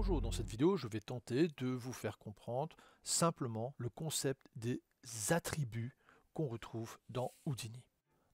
Bonjour, dans cette vidéo, je vais tenter de vous faire comprendre simplement le concept des attributs qu'on retrouve dans Houdini.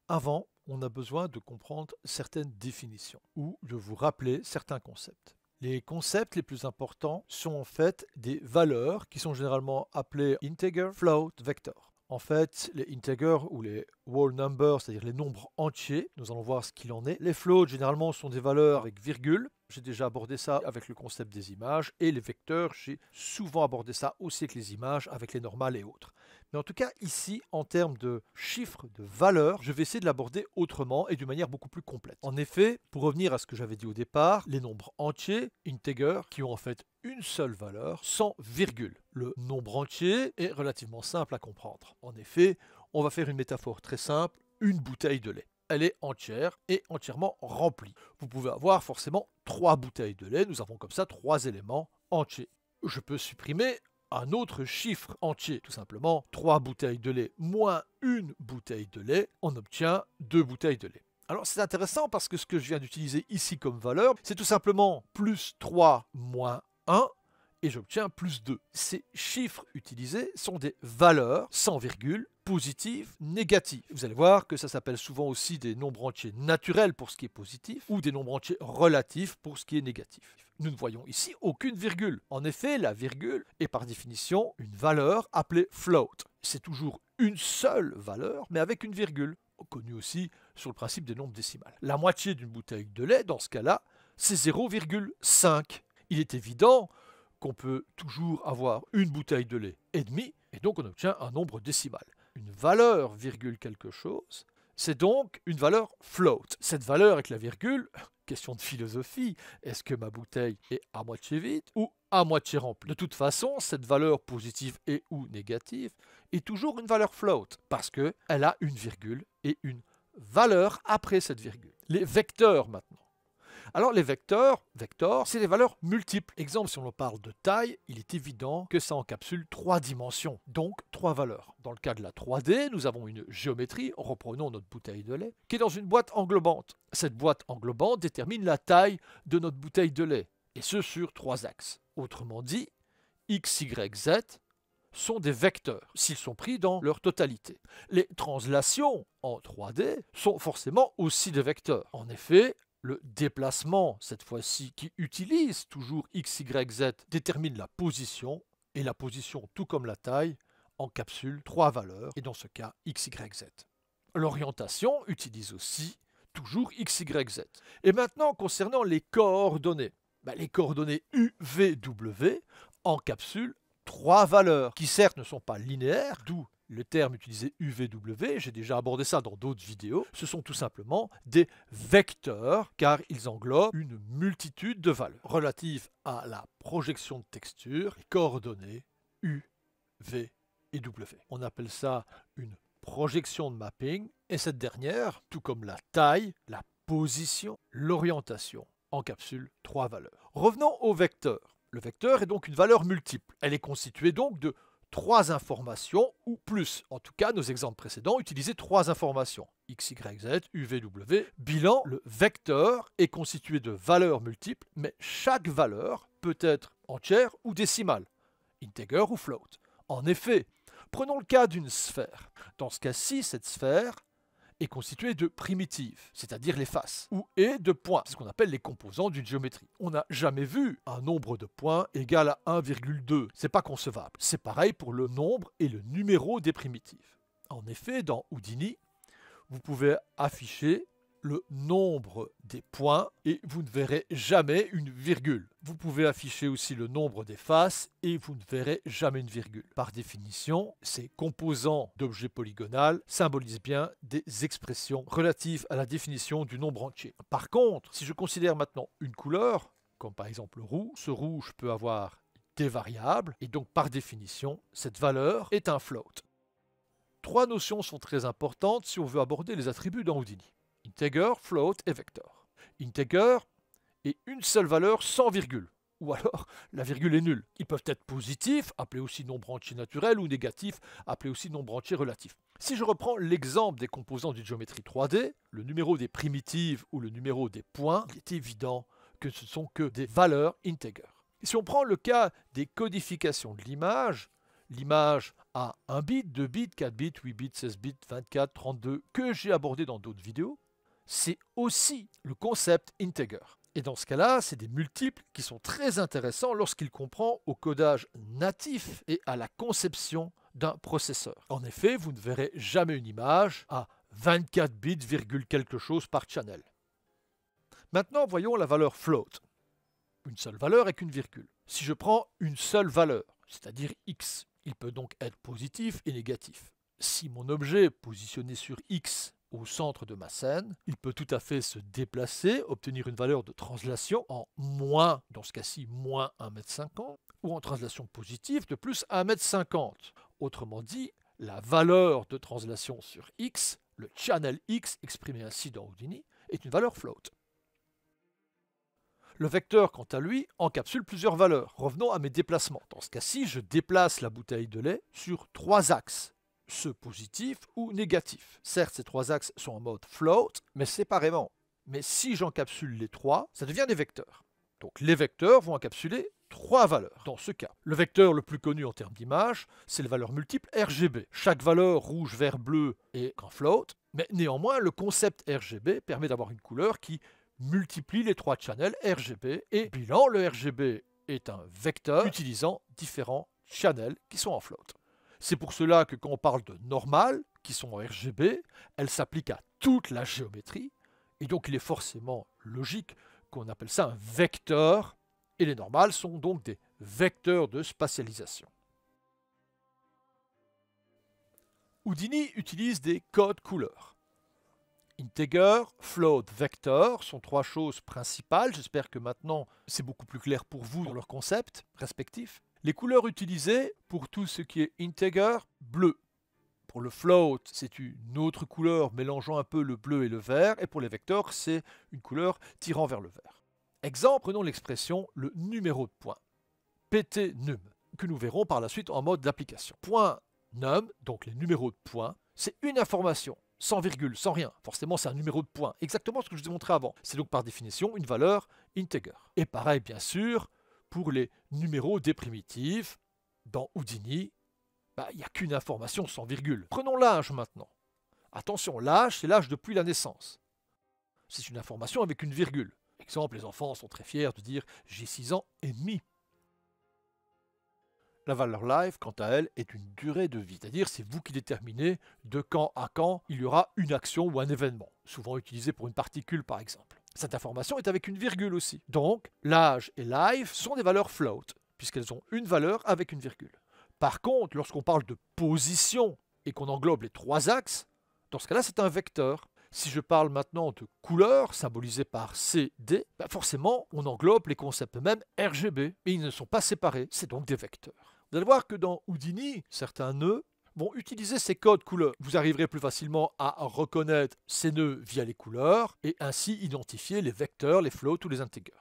Avant, on a besoin de comprendre certaines définitions ou de vous rappeler certains concepts. Les concepts les plus importants sont en fait des valeurs qui sont généralement appelées integer, float, vector. En fait, les integers ou les whole numbers, c'est-à-dire les nombres entiers, nous allons voir ce qu'il en est. Les floats, généralement, sont des valeurs avec virgule. J'ai déjà abordé ça avec le concept des images. Et les vecteurs, j'ai souvent abordé ça aussi avec les images, avec les normales et autres. Mais en tout cas, ici, en termes de chiffres, de valeurs, je vais essayer de l'aborder autrement et d'une manière beaucoup plus complète. En effet, pour revenir à ce que j'avais dit au départ, les nombres entiers, integers, qui ont en fait une seule valeur, sans virgule. Le nombre entier est relativement simple à comprendre. En effet, on va faire une métaphore très simple, une bouteille de lait. Elle est entière et entièrement remplie. Vous pouvez avoir forcément 3 bouteilles de lait, nous avons comme ça 3 éléments entiers. Je peux supprimer un autre chiffre entier, tout simplement 3 bouteilles de lait moins une bouteille de lait, on obtient 2 bouteilles de lait. Alors c'est intéressant parce que ce que je viens d'utiliser ici comme valeur, c'est tout simplement plus 3 moins 1, et j'obtiens plus 2. Ces chiffres utilisés sont des valeurs sans virgule, positives, négatives. Vous allez voir que ça s'appelle souvent aussi des nombres entiers naturels pour ce qui est positif ou des nombres entiers relatifs pour ce qui est négatif. Nous ne voyons ici aucune virgule. En effet, la virgule est par définition une valeur appelée float. C'est toujours une seule valeur, mais avec une virgule, connue aussi sur le principe des nombres décimales. La moitié d'une bouteille de lait, dans ce cas-là, c'est 0,5. Il est évident qu'on peut toujours avoir une bouteille de lait et demi, et donc on obtient un nombre décimal. Une valeur virgule quelque chose, c'est donc une valeur float. Cette valeur avec la virgule, question de philosophie, est-ce que ma bouteille est à moitié vide ou à moitié remplie? De toute façon, cette valeur positive et ou négative est toujours une valeur float, parce qu'elle a une virgule et une valeur après cette virgule. Les vecteurs maintenant. Alors les vecteurs, c'est des valeurs multiples. Exemple, si on parle de taille, il est évident que ça encapsule 3 dimensions, donc 3 valeurs. Dans le cas de la 3D, nous avons une géométrie, reprenons notre bouteille de lait, qui est dans une boîte englobante. Cette boîte englobante détermine la taille de notre bouteille de lait, et ce sur 3 axes. Autrement dit, x, y, z sont des vecteurs, s'ils sont pris dans leur totalité. Les translations en 3D sont forcément aussi des vecteurs. En effet, le déplacement, cette fois-ci, qui utilise toujours x, y, z, détermine la position, et la position, tout comme la taille, encapsule 3 valeurs, et dans ce cas, x, y, z. L'orientation utilise aussi toujours x, y, z. Et maintenant, concernant les coordonnées, les coordonnées u, v, w encapsulent 3 valeurs, qui certes ne sont pas linéaires, d'où le terme utilisé UVW, j'ai déjà abordé ça dans d'autres vidéos, ce sont tout simplement des vecteurs car ils englobent une multitude de valeurs relatives à la projection de texture, les coordonnées U, V et W. On appelle ça une projection de mapping et cette dernière, tout comme la taille, la position, l'orientation, encapsule 3 valeurs. Revenons au vecteur. Le vecteur est donc une valeur multiple. Elle est constituée donc de 3 informations ou plus. En tout cas, nos exemples précédents utilisaient 3 informations. X, Y, Z, U, V, W. Bilan, le vecteur est constitué de valeurs multiples, mais chaque valeur peut être entière ou décimale, integer ou float. En effet, prenons le cas d'une sphère. Dans ce cas-ci, cette sphère est constituée de primitives, c'est-à-dire les faces, ou et de points, c'est ce qu'on appelle les composants d'une géométrie. On n'a jamais vu un nombre de points égal à 1,2, c'est pas concevable. C'est pareil pour le nombre et le numéro des primitives. En effet, dans Houdini, vous pouvez afficher le nombre des points et vous ne verrez jamais une virgule. Vous pouvez afficher aussi le nombre des faces et vous ne verrez jamais une virgule. Par définition, ces composants d'objets polygonal symbolisent bien des expressions relatives à la définition du nombre entier. Par contre, si je considère maintenant une couleur, comme par exemple le rouge, ce rouge peut avoir des variables et donc par définition, cette valeur est un float. 3 notions sont très importantes si on veut aborder les attributs dans Houdini. Integer, float et vector. Integer est une seule valeur sans virgule, ou alors la virgule est nulle. Ils peuvent être positifs, appelés aussi nombre entier naturel, ou négatifs, appelés aussi nombre entier relatif. Si je reprends l'exemple des composants d'une géométrie 3D, le numéro des primitives ou le numéro des points, il est évident que ce ne sont que des valeurs integer. Si on prend le cas des codifications de l'image a 1 bit, 2 bits, 4 bits, 8 bits, 16 bits, 24, 32, que j'ai abordé dans d'autres vidéos, c'est aussi le concept integer. Et dans ce cas-là, c'est des multiples qui sont très intéressants lorsqu'il comprend au codage natif et à la conception d'un processeur. En effet, vous ne verrez jamais une image à 24 bits, virgule quelque chose par channel. Maintenant, voyons la valeur float. Une seule valeur avec une virgule. Si je prends une seule valeur, c'est-à-dire x, il peut donc être positif et négatif. Si mon objet est positionné sur x au centre de ma scène, il peut tout à fait se déplacer, obtenir une valeur de translation en moins, dans ce cas-ci, moins 1,50 m, ou en translation positive de plus 1,50 m. Autrement dit, la valeur de translation sur x, le channel x exprimé ainsi dans Houdini, est une valeur float. Le vecteur, quant à lui, encapsule plusieurs valeurs. Revenons à mes déplacements. Dans ce cas-ci, je déplace la bouteille de lait sur 3 axes, ceux positifs ou négatifs. Certes, ces 3 axes sont en mode float, mais séparément. Mais si j'encapsule les 3, ça devient des vecteurs. Donc les vecteurs vont encapsuler 3 valeurs. Dans ce cas, le vecteur le plus connu en termes d'image, c'est les valeurs multiples RGB. Chaque valeur rouge, vert, bleu est en float, mais néanmoins, le concept RGB permet d'avoir une couleur qui multiplie les 3 channels RGB et bilan, le RGB est un vecteur utilisant différents channels qui sont en float. C'est pour cela que quand on parle de normales qui sont en RGB, elles s'appliquent à toute la géométrie et donc il est forcément logique qu'on appelle ça un vecteur et les normales sont donc des vecteurs de spatialisation. Houdini utilise des codes couleurs. Integer, float, vector sont 3 choses principales. J'espère que maintenant c'est beaucoup plus clair pour vous dans leurs concepts respectifs. Les couleurs utilisées pour tout ce qui est integer, bleu. Pour le float, c'est une autre couleur mélangeant un peu le bleu et le vert. Et pour les vecteurs, c'est une couleur tirant vers le vert. Exemple, prenons l'expression le numéro de point, pt num, que nous verrons par la suite en mode d'application. Point num, donc les numéros de points, c'est une information. Sans virgule, sans rien. Forcément, c'est un numéro de point. Exactement ce que je vous ai montré avant. C'est donc par définition une valeur integer. Et pareil, bien sûr, pour les numéros des primitives, dans Houdini, il n'y a qu'une information sans virgule. Prenons l'âge maintenant. Attention, l'âge, c'est l'âge depuis la naissance. C'est une information avec une virgule. Exemple, les enfants sont très fiers de dire « j'ai 6 ans et demi ». La valeur life, quant à elle, est une durée de vie, c'est-à-dire c'est vous qui déterminez de quand à quand il y aura une action ou un événement, souvent utilisé pour une particule par exemple. Cette information est avec une virgule aussi. Donc, l'âge et life sont des valeurs float, puisqu'elles ont une valeur avec une virgule. Par contre, lorsqu'on parle de position et qu'on englobe les 3 axes, dans ce cas-là, c'est un vecteur. Si je parle maintenant de couleur, symbolisée par CD, forcément, on englobe les concepts mêmes RGB, mais ils ne sont pas séparés, c'est donc des vecteurs. Vous allez voir que dans Houdini, certains nœuds vont utiliser ces codes couleurs. Vous arriverez plus facilement à reconnaître ces nœuds via les couleurs et ainsi identifier les vecteurs, les floats ou les integers.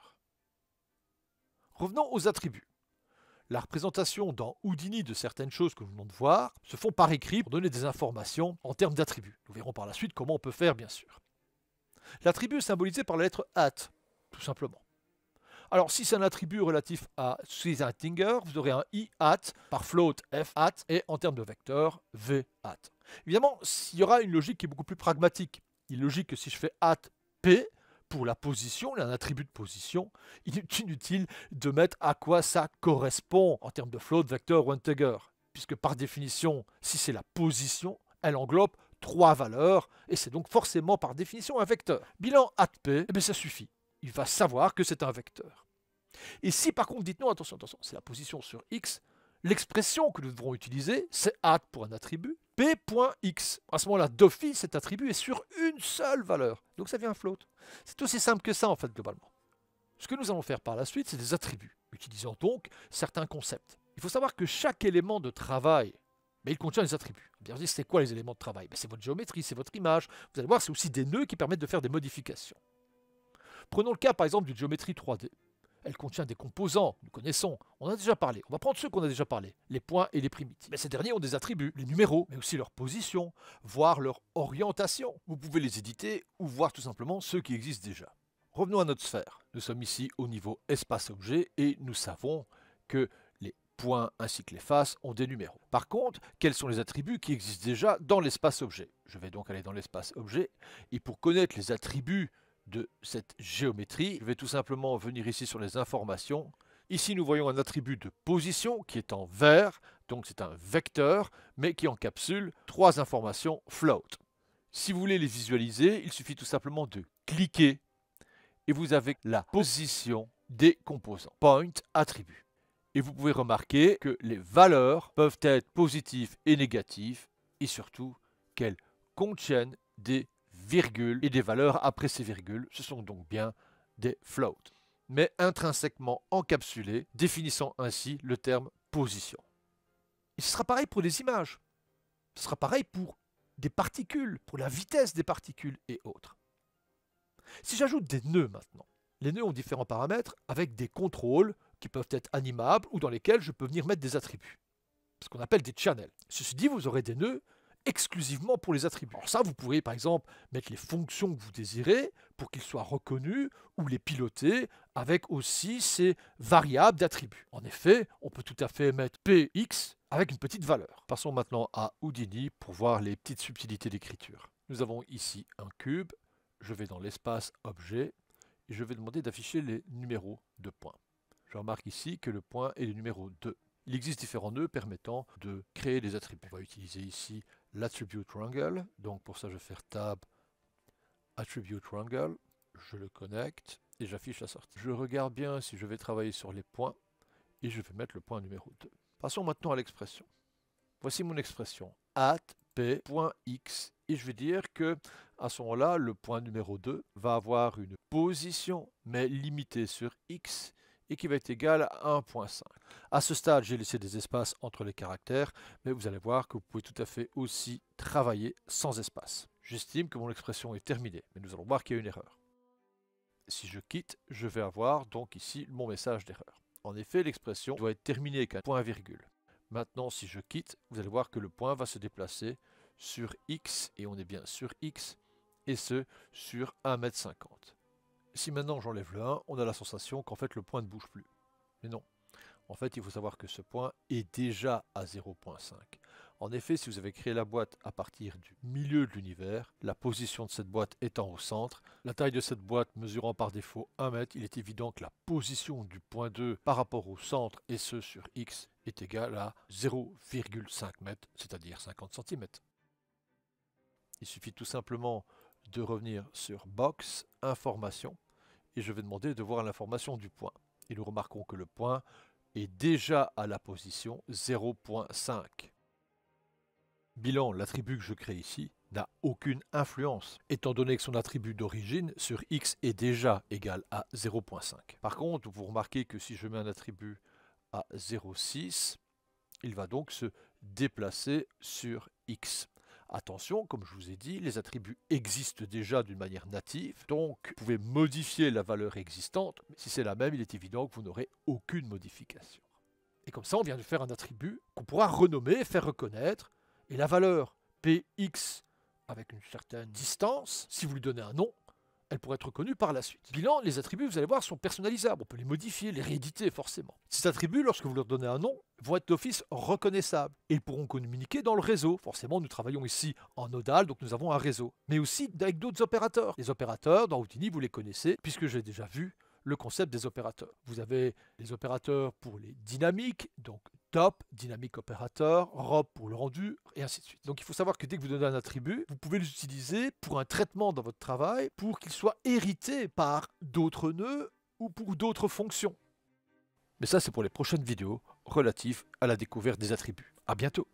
Revenons aux attributs. La représentation dans Houdini de certaines choses que nous venons de voir se font par écrit pour donner des informations en termes d'attributs. Nous verrons par la suite comment on peut faire, bien sûr. L'attribut est symbolisé par la lettre at, tout simplement. Alors, si c'est un attribut relatif à integer, vous aurez un i at par float f at et en termes de vecteur v at. Évidemment, il y aura une logique qui est beaucoup plus pragmatique. Il est logique que si je fais at p pour la position, un attribut de position, il est inutile de mettre à quoi ça correspond en termes de float, vecteur ou integer. Puisque par définition, si c'est la position, elle englobe 3 valeurs et c'est donc forcément par définition un vecteur. Bilan at p, eh bien ça suffit. Il va savoir que c'est un vecteur. Et si par contre, dites non, attention, c'est la position sur x, l'expression que nous devrons utiliser, c'est at pour un attribut, p.x. À ce moment-là, d'office, cet attribut est sur une seule valeur. Donc ça devient un float. C'est aussi simple que ça, en fait, globalement. Ce que nous allons faire par la suite, c'est des attributs, utilisant donc certains concepts. Il faut savoir que chaque élément de travail, il contient des attributs. Bien sûr, c'est quoi les éléments de travail? C'est votre géométrie, c'est votre image. Vous allez voir, c'est aussi des nœuds qui permettent de faire des modifications. Prenons le cas par exemple d'une géométrie 3D. Elle contient des composants, nous connaissons, on en a déjà parlé. On va prendre ceux qu'on a déjà parlé, les points et les primitives. Mais ces derniers ont des attributs, les numéros, mais aussi leur position, voire leur orientation. Vous pouvez les éditer ou voir tout simplement ceux qui existent déjà. Revenons à notre sphère. Nous sommes ici au niveau espace-objet et nous savons que les points ainsi que les faces ont des numéros. Par contre, quels sont les attributs qui existent déjà dans l'espace-objet? Je vais donc aller dans l'espace-objet et pour connaître les attributs de cette géométrie, je vais tout simplement venir ici sur les informations. Ici, nous voyons un attribut de position qui est en vert, donc c'est un vecteur, mais qui encapsule 3 informations float. Si vous voulez les visualiser, il suffit tout simplement de cliquer et vous avez la position des composants. Point attribut. Et vous pouvez remarquer que les valeurs peuvent être positives et négatives et surtout qu'elles contiennent des virgules et des valeurs après ces virgules. Ce sont donc bien des floats, mais intrinsèquement encapsulés, définissant ainsi le terme position. Et ce sera pareil pour les images. Ce sera pareil pour des particules, pour la vitesse des particules et autres. Si j'ajoute des nœuds maintenant, les nœuds ont différents paramètres avec des contrôles qui peuvent être animables ou dans lesquels je peux venir mettre des attributs. Ce qu'on appelle des channels. Ceci dit, vous aurez des nœuds exclusivement pour les attributs. Alors ça, vous pouvez par exemple mettre les fonctions que vous désirez pour qu'ils soient reconnus ou les piloter avec aussi ces variables d'attributs. En effet, on peut tout à fait mettre px avec une petite valeur. Passons maintenant à Houdini pour voir les petites subtilités d'écriture. Nous avons ici un cube. Je vais dans l'espace objet et je vais demander d'afficher les numéros de points. Je remarque ici que le point est le numéro 2. Il existe différents nœuds permettant de créer des attributs. On va utiliser ici l'attribute wrangle. Donc pour ça, je vais faire tab attribute wrangle. Je le connecte et j'affiche la sortie. Je regarde bien si je vais travailler sur les points et je vais mettre le point numéro 2. Passons maintenant à l'expression. Voici mon expression at p.x et je vais dire que à ce moment-là, le point numéro 2 va avoir une position mais limitée sur x et qui va être égal à 1.5. À ce stade, j'ai laissé des espaces entre les caractères, mais vous allez voir que vous pouvez tout à fait aussi travailler sans espace. J'estime que mon expression est terminée, mais nous allons voir qu'il y a une erreur. Si je quitte, je vais avoir donc ici mon message d'erreur. En effet, l'expression doit être terminée avec un point-virgule. Maintenant, si je quitte, vous allez voir que le point va se déplacer sur x, et on est bien sur x, et ce, sur 1,50 m. Si maintenant j'enlève le 1, on a la sensation qu'en fait le point ne bouge plus. Mais non. En fait, il faut savoir que ce point est déjà à 0.5. En effet, si vous avez créé la boîte à partir du milieu de l'univers, la position de cette boîte étant au centre, la taille de cette boîte mesurant par défaut 1 mètre, il est évident que la position du point 2 par rapport au centre, et ce sur x, est égale à 0,5 m, c'est-à-dire 50 cm. Il suffit tout simplement de revenir sur Box, Information, et je vais demander de voir l'information du point. Et nous remarquons que le point est déjà à la position 0.5. Bilan, l'attribut que je crée ici n'a aucune influence, étant donné que son attribut d'origine sur x est déjà égal à 0.5. Par contre, vous remarquez que si je mets un attribut à 0,6, il va donc se déplacer sur x. Attention, comme je vous ai dit, les attributs existent déjà d'une manière native, donc vous pouvez modifier la valeur existante, mais si c'est la même, il est évident que vous n'aurez aucune modification. Et comme ça, on vient de faire un attribut qu'on pourra renommer, faire reconnaître, et la valeur px avec une certaine distance, si vous lui donnez un nom, elle pourrait être reconnue par la suite. Bilan, les attributs, vous allez voir, sont personnalisables. On peut les modifier, les rééditer forcément. Ces attributs, lorsque vous leur donnez un nom, vont être d'office reconnaissables. Et ils pourront communiquer dans le réseau. Forcément, nous travaillons ici en nodal, donc nous avons un réseau. Mais aussi avec d'autres opérateurs. Les opérateurs, dans Houdini, vous les connaissez, puisque j'ai déjà vu le concept des opérateurs. Vous avez les opérateurs pour les dynamiques, donc top, dynamique opérateur, rob pour le rendu, et ainsi de suite. Donc il faut savoir que dès que vous donnez un attribut, vous pouvez l'utiliser pour un traitement dans votre travail, pour qu'il soit hérité par d'autres nœuds ou pour d'autres fonctions. Mais ça, c'est pour les prochaines vidéos relatives à la découverte des attributs. À bientôt!